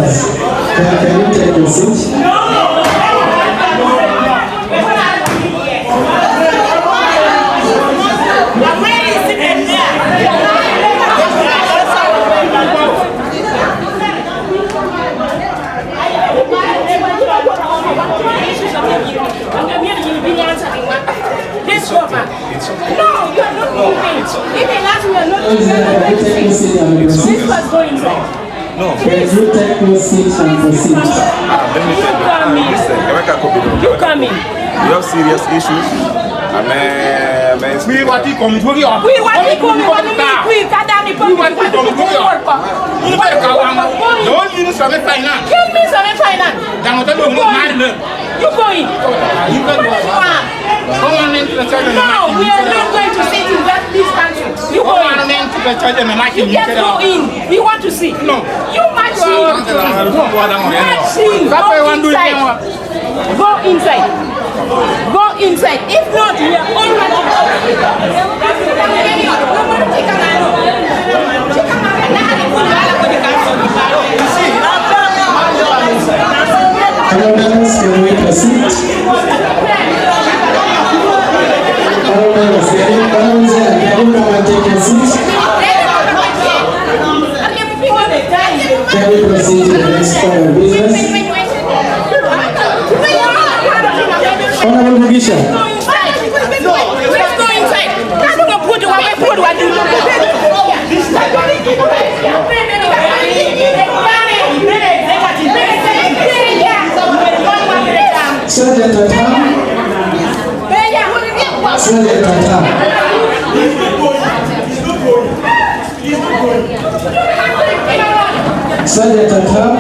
Yes. Can you take a seat? This woman. No, you are not moving. Even as we are not moving, this was going inside. No. Can you take your seat and proceed? You come in. You have serious issues. We want to come to you. We want to come to you. Don't use some finance. Give me some finance. You go in. No, we are not going to sit in this country. You go in. You just go in. We want to see. No. You might see. Go inside. Go inside. If not, we are all Hello, members, can we proceed? Hello, members, can you come and take a seat? Can we proceed to the next part of business? Honorable Mugisha. Let's go inside. Sergeant Atam. Sergeant Atam. Sergeant Atam.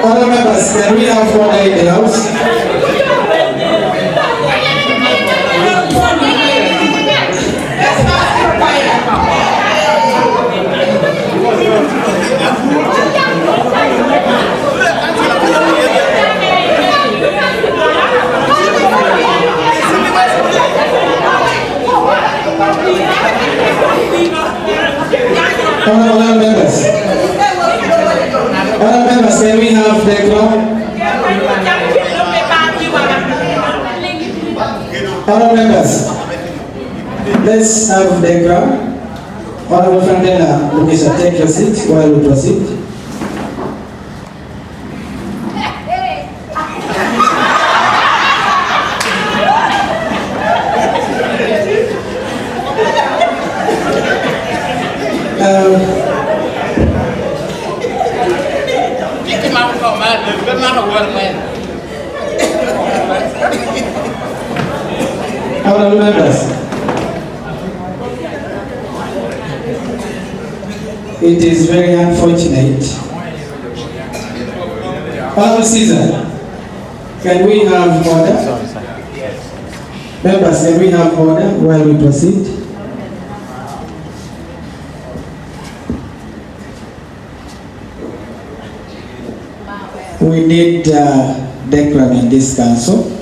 Other members, can we have order in the house? Other members, can we have the crowd? Other members, let's have the crowd. Honorable Frantena, Louisa, take your seat while we proceed. Honorable members, it is very unfortunate. Honorable Caesar, can we have order? Members, can we have order while we proceed? We need decorum in this council.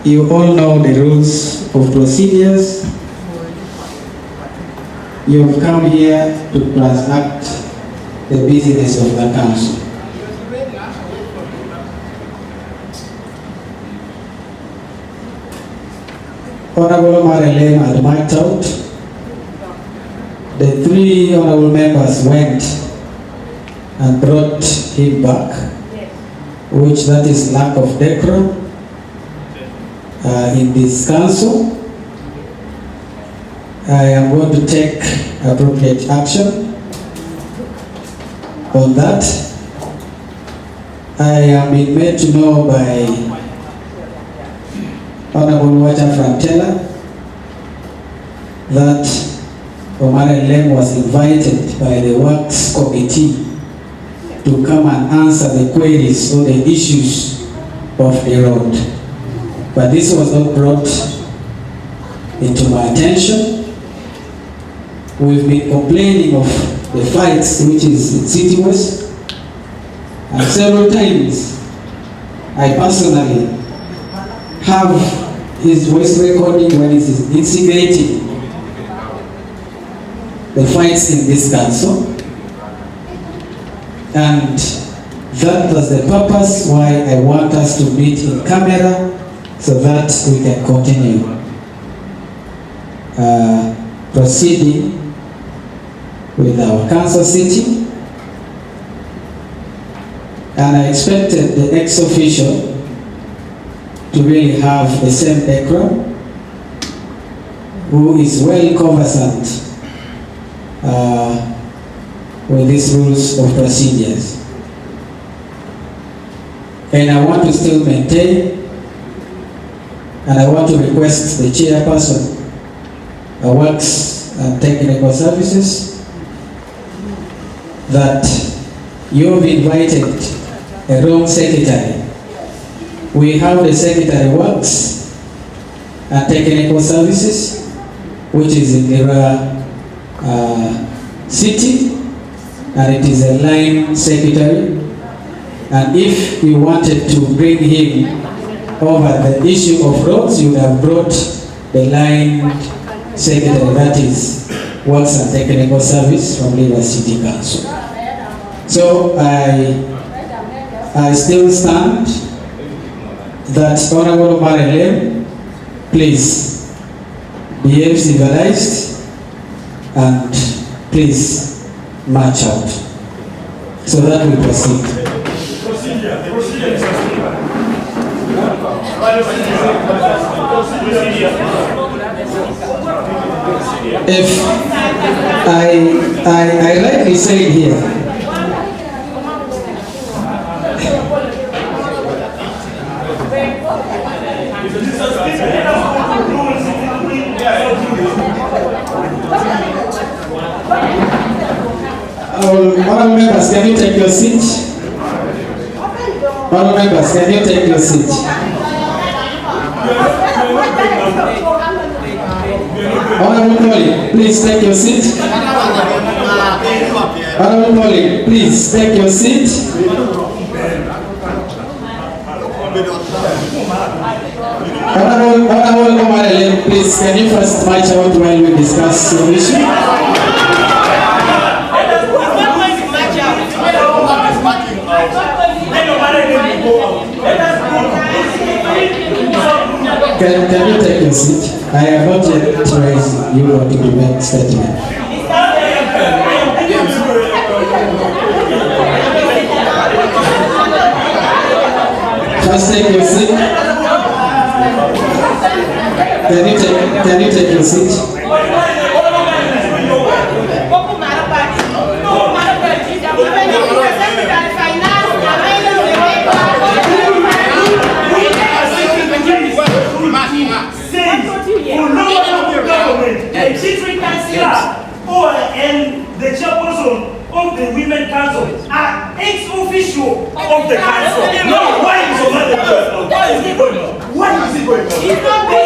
You all know the rules of procedures. You've come here to transact the business of the council. Honorable Omara had marked out. The three honorable members went and brought him back, which that is lack of decorum in this council. I am going to take appropriate action on that. I am being made to know by Honorable Water Frantena that Omara Elem was invited by the Works Committee to come and answer the queries or the issues of the road. But this was not brought into my attention. We've been complaining of the fights which is in City West, and several times I personally have his voice recording when he's instigating the fights in this council, and that was the purpose why I want us to meet in camera so that we can continue proceeding with our council sitting. And I expected the ex-official to really have the same background, who is well conversant with these rules of procedures. And I want to still maintain, and I want to request the chairperson of Works and Technical Services that you've invited a wrong secretary. We have the Secretary Works and Technical Services, which is in Lira City, and it is a line secretary. And if you wanted to bring him over the issue of roads, you would have brought the line secretary, that is Works and Technical Service from Lira City Council. So I still stand that Honorable Omara, please behave civilized and please march out so that we proceed. If I rightly say here, honorable members, can you take your seat? Honorable members, can you take your seat? Honorable Polly, please take your seat. Honorable Polly, please take your seat. Honorable Omara, please, can you first march out while we discuss your issue? Can you take your seat? I have not yet raised you want to make statement. First take your seat. Can you take your seat? And the chairperson of the Women Council are ex-official of the council. No, why is it going on? Why is it going on? Why is it going on?